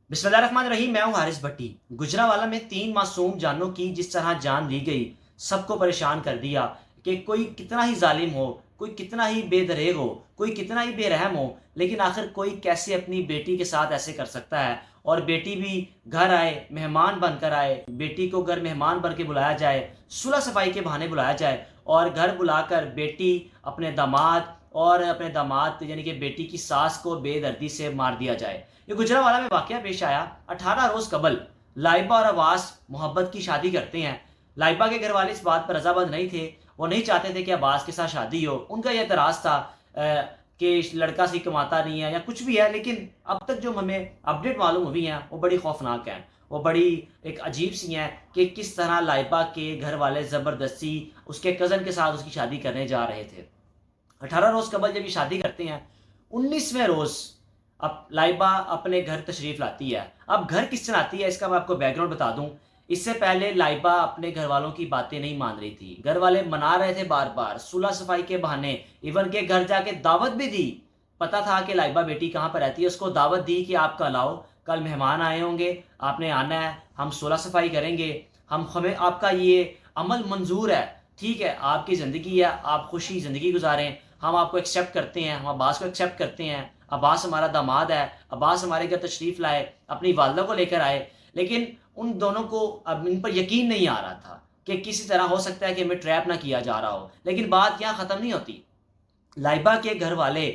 बिस्मिल्लाहिर्रहमानिर्रहीम। मैं हूं हारिस भट्टी। गुजरांवाला में 3 मासूम जानों की जिस तरह जान ली गई, सबको परेशान कर दिया कि कोई कितना ही जालिम हो, कोई कितना ही बेदरेग हो, कोई कितना ही बेरहम हो, लेकिन आखिर कोई कैसे अपनी बेटी के साथ ऐसे कर सकता है। और बेटी भी घर आए, मेहमान बनकर आए, बेटी को घर मेहमान बन के बुलाया जाए, सुलह सफाई के बहाने बुलाया जाए और घर बुलाकर बेटी अपने दामाद और अपने दामाद यानी कि बेटी की सास को बेदर्दी से मार दिया जाए। ये गुजरांवाला में वाकया पेश आया। 18 रोज कबल लाइबा और अब्बास मोहब्बत की शादी करते हैं। लाइबा के घर वाले इस बात पर रजामंद नहीं थे। वो नहीं चाहते थे कि अब्बास के साथ शादी हो। उनका यह एतराज था कि लड़का सही कमाता नहीं है या कुछ भी है। लेकिन अब तक जो हमें अपडेट मालूम हुई हैं वो बड़ी खौफनाक हैं, वो बड़ी एक अजीब सी हैं कि किस तरह लाइबा के घर वाले ज़बरदस्ती उसके कज़न के साथ उसकी शादी करने जा रहे थे। 18 रोज कबल जब ये शादी करते हैं, 19वें रोज अब लाइबा अपने घर तशरीफ लाती है। अब घर किस तरह आती है इसका मैं आपको बैकग्राउंड बता दूं। इससे पहले लाइबा अपने घर वालों की बातें नहीं मान रही थी। घर वाले मना रहे थे बार बार सुलह सफाई के बहाने, इवन के घर जाके दावत भी दी। पता था कि लाइबा बेटी कहाँ पर रहती है, उसको दावत दी कि आप कल आओ, कल मेहमान आए होंगे, आपने आना है, हम सुलह सफाई करेंगे, हम हमें आपका ये अमल मंजूर है, ठीक है, आपकी ज़िंदगी है, आप खुशी ज़िंदगी गुजारें, हम आपको एक्सेप्ट करते हैं, हम अब्बास को एक्सेप्ट करते हैं, अब्बास हमारा दामाद है, अब्बास हमारे घर तशरीफ़ लाए, अपनी वालदा को लेकर आए। लेकिन उन दोनों को अब इन पर यकीन नहीं आ रहा था कि किसी तरह हो सकता है कि हमें ट्रैप ना किया जा रहा हो। लेकिन बात यहाँ ख़त्म नहीं होती। लाइबा के घर वाले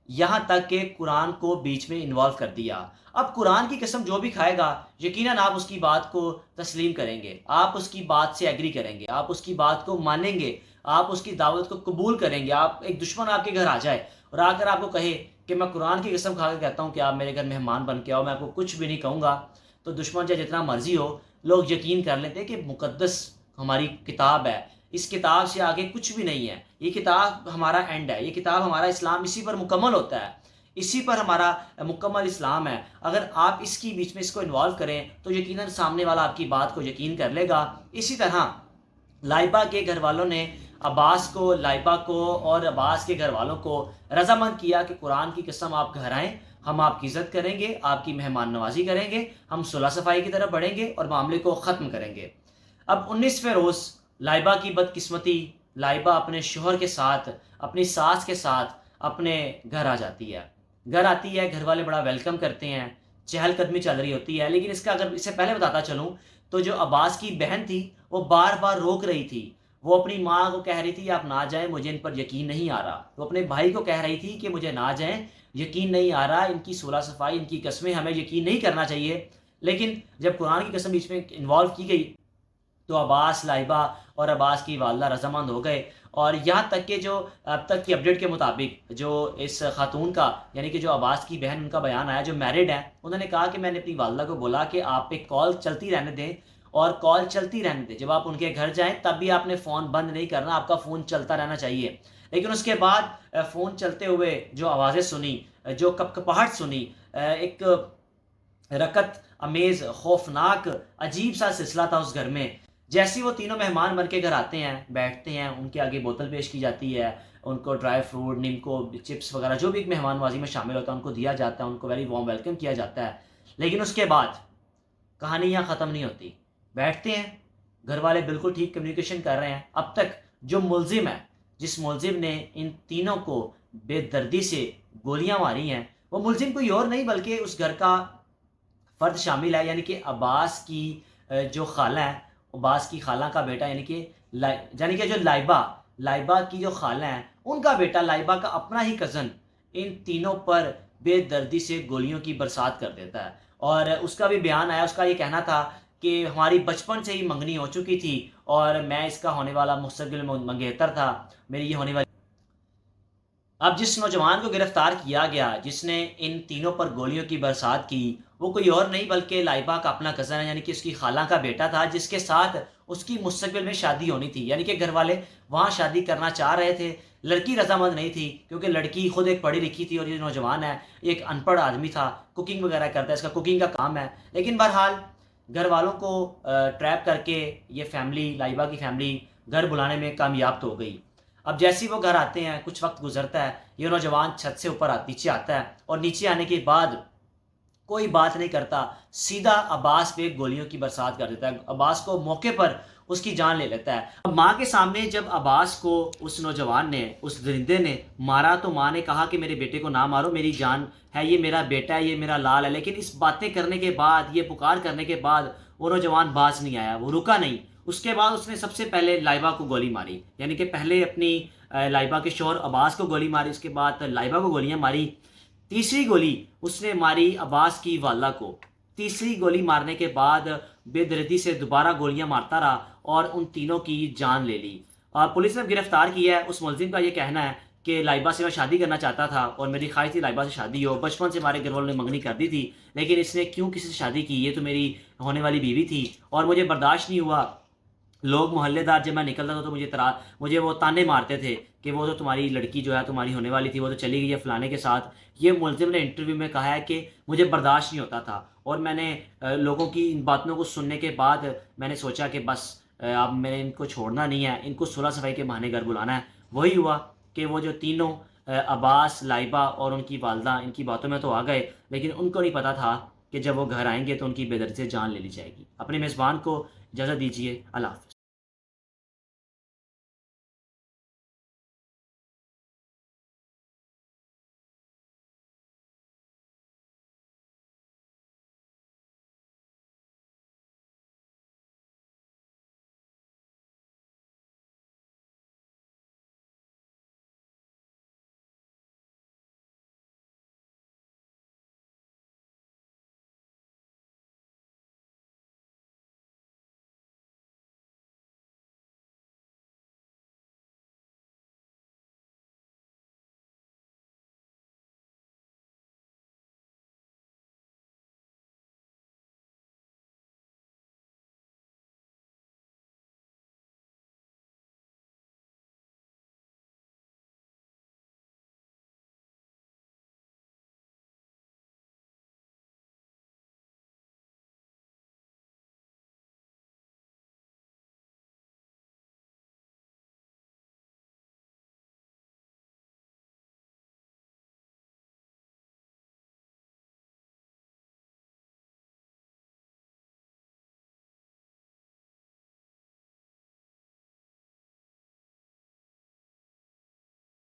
यहाँ तक के कुरान को बीच में इन्वॉल्व कर दिया। अब कुरान की कसम जो भी खाएगा, यकीनन आप उसकी बात को तस्लीम करेंगे, आप उसकी बात से एग्री करेंगे, आप उसकी बात को मानेंगे, आप उसकी दावत को कबूल करेंगे। आप एक दुश्मन आपके घर आ जाए और आकर आपको कहे कि मैं कुरान की कसम खा के कहता हूँ कि आप मेरे घर मेहमान बन के आओ, मैं आपको कुछ भी नहीं कहूँगा, तो दुश्मन चाहे जितना मर्जी हो, लोग यकीन कर लेते हैं कि मुकद्दस हमारी किताब है, इस किताब से आगे कुछ भी नहीं है, ये किताब हमारा एंड है, ये किताब हमारा इस्लाम इसी पर मुकम्मल होता है, इसी पर हमारा मुकम्मल इस्लाम है। अगर आप इसकी बीच में इसको इन्वॉल्व करें तो यकीनन सामने वाला आपकी बात को यकीन कर लेगा। इसी तरह लाइबा के घर वालों ने अब्बास को, लाइबा को और अब्बास के घर वालों को रजामंद किया कि कुरान की कसम आप घर आएँ, हम आपकी इज़्ज़त करेंगे, आपकी मेहमान नवाजी करेंगे, हम सुलह सफाई की तरफ बढ़ेंगे और मामले को ख़त्म करेंगे। अब 19वें रोज़ लाइबा की बदकिस्मती, लाइबा अपने शोहर के साथ, अपनी सास के साथ अपने घर आ जाती है। घर आती है, घर वाले बड़ा वेलकम करते हैं, चहलकदमी चल रही होती है। लेकिन इसका अगर इससे पहले बताता चलूँ तो जो अब्बास की बहन थी वो बार-बार रोक रही थी। वो अपनी माँ को कह रही थी आप ना जाएँ, मुझे इन पर यकीन नहीं आ रहा। वो अपने भाई को कह रही थी कि मुझे ना जाएँ, यकीन नहीं आ रहा, इनकी सुलह सफाई, इनकी कस्में हमें यकीन नहीं करना चाहिए। लेकिन जब कुरान की कसम बीच में इन्वॉल्व की गई तो अब्बास, लाइबा और अब्बास की वालदा रज़ामंद हो गए। और यहाँ तक कि जो अब तक की अपडेट के मुताबिक जो इस खातून का यानी कि जो अब्बास की बहन, उनका बयान आया, जो मैरिड है, उन्होंने कहा कि मैंने अपनी वालदा को बोला कि आप एक कॉल चलती रहने दें और कॉल चलती रहने दें। जब आप उनके घर जाएँ तब भी आपने फ़ोन बंद नहीं करना, आपका फ़ोन चलता रहना चाहिए। लेकिन उसके बाद फ़ोन चलते हुए जो आवाज़ें सुनी, जो कपकपाहट सुनी, एक रकत अमेज़, खौफ़नाक, अजीब-सा सिलसिला था उस घर में। जैसे ही वो तीनों मेहमान बन के घर आते हैं, बैठते हैं, उनके आगे बोतल पेश की जाती है, उनको ड्राई फ्रूट, निम्को, चिप्स वगैरह जो भी एक मेहमान नवाज़ी में शामिल होता है, उनको दिया जाता है, उनको वेरी वार्म वेलकम किया जाता है। लेकिन उसके बाद कहानी यहाँ ख़त्म नहीं होती। बैठते हैं, घर वाले बिल्कुल ठीक कम्युनिकेशन कर रहे हैं। अब तक जो मुलज़िम है, जिस मुलज़िम ने इन तीनों को बेदर्दी से गोलियाँ मारी हैं, वो मुलज़िम कोई और नहीं बल्कि उस घर का फ़र्द शामिल है, यानी कि अब्बास की जो ख़ाला है, अब्बास की ख़ाला का बेटा, यानी कि जो लाइबा लाइबा की जो ख़ाला हैं, उनका बेटा, लाइबा का अपना ही कज़न, इन तीनों पर बेदर्दी से गोलियों की बरसात कर देता है। और उसका भी बयान आया, उसका ये कहना था कि हमारी बचपन से ही मंगनी हो चुकी थी और मैं इसका होने वाला मुस्तक़बिल मंगेतर था, मेरी ये होने वाली। अब जिस नौजवान को गिरफ्तार किया गया, जिसने इन तीनों पर गोलियों की बरसात की, वो कोई और नहीं बल्कि लाइबा का अपना कज़न है, यानी कि उसकी खाला का बेटा था, जिसके साथ उसकी मुस्तक़बिल में शादी होनी थी। यानी कि घर वाले वहाँ शादी करना चाह रहे थे। लड़की रज़ामंद नहीं थी क्योंकि लड़की खुद एक पढ़ी लिखी थी और ये नौजवान है, एक अनपढ़ आदमी था, कुकिंग वगैरह करता है, इसका कुकिंग का काम है। लेकिन बहरहाल घर वालों को ट्रैप करके ये फैमिली, लाइबा की फैमिली, घर बुलाने में कामयाब तो हो गई। अब जैसे ही वो घर आते हैं, कुछ वक्त गुजरता है, ये नौजवान छत से ऊपर नीचे आता है और नीचे आने के बाद کوئی بات نہیں کرتا، سیدھا عباس پہ گولیوں کی برسات کر دیتا ہے، عباس کو موقع پر اس کی جان لے لیتا ہے۔ اب ماں کے سامنے جب عباس کو اس نوجوان نے، اس درندے نے مارا تو ماں نے کہا کہ میرے بیٹے کو نہ مارو، میری جان ہے، یہ میرا بیٹا ہے، یہ میرا لال ہے۔ لیکن اس باتیں کرنے کے بعد، یہ پکار کرنے کے بعد وہ نوجوان باز نہیں آیا، وہ رکا نہیں۔ اس کے بعد اس نے سب سے پہلے لائبہ کو گولی ماری، یعنی کہ پہلے اپنی لائبہ کے شوہر عباس کو گولی ماری، اس کے بعد لائبہ کو گولیاں ماری۔ تیسری گولی اس نے ماری عباس کی والدہ کو۔ تیسری گولی مارنے کے بعد بے دردی سے دوبارہ گولیاں مارتا رہا اور ان تینوں کی جان لے لی۔ اور پولیس نے گرفتار کیا ہے۔ اس ملزم کا یہ کہنا ہے کہ لائبہ سے میں شادی کرنا چاہتا تھا اور میری خواہش تھی لائبہ سے شادی ہو، بچپن سے ہمارے گھر والوں نے منگنی کر دی تھی، لیکن اس نے کیوں کسی سے شادی کی، یہ تو میری ہونے والی بیوی تھی اور مجھے برداشت نہیں ہوا۔ لوگ محلے دار جب میں نکلتا تھا تو مجھے وہ تانے مارتے تھے کہ وہ تو تمہاری لڑکی جو ہے تمہاری ہونے والی تھی، وہ تو چلی گئی ہے فلانے کے ساتھ۔ یہ ملزم نے انٹرویو میں کہا ہے کہ مجھے برداشت نہیں ہوتا تھا اور میں نے لوگوں کی ان باتوں کو سننے کے بعد میں نے سوچا کہ بس اب میں نے ان کو چھوڑنا نہیں ہے، ان کو صلح صفائی کے بہانے گھر بلانا ہے۔ وہی ہوا کہ وہ جو تینوں عباس، لائبہ اور ان کی والدہ ان کی باتوں میں تو آ گئے، لیکن ان کو نہیں پتا تھا کہ جب وہ گھر آئیں گے تو ان کی بے دردی سے جان لے لی جائے گی۔ اپنے میزبان کو اجازت دیجیے، اللہ حافظ۔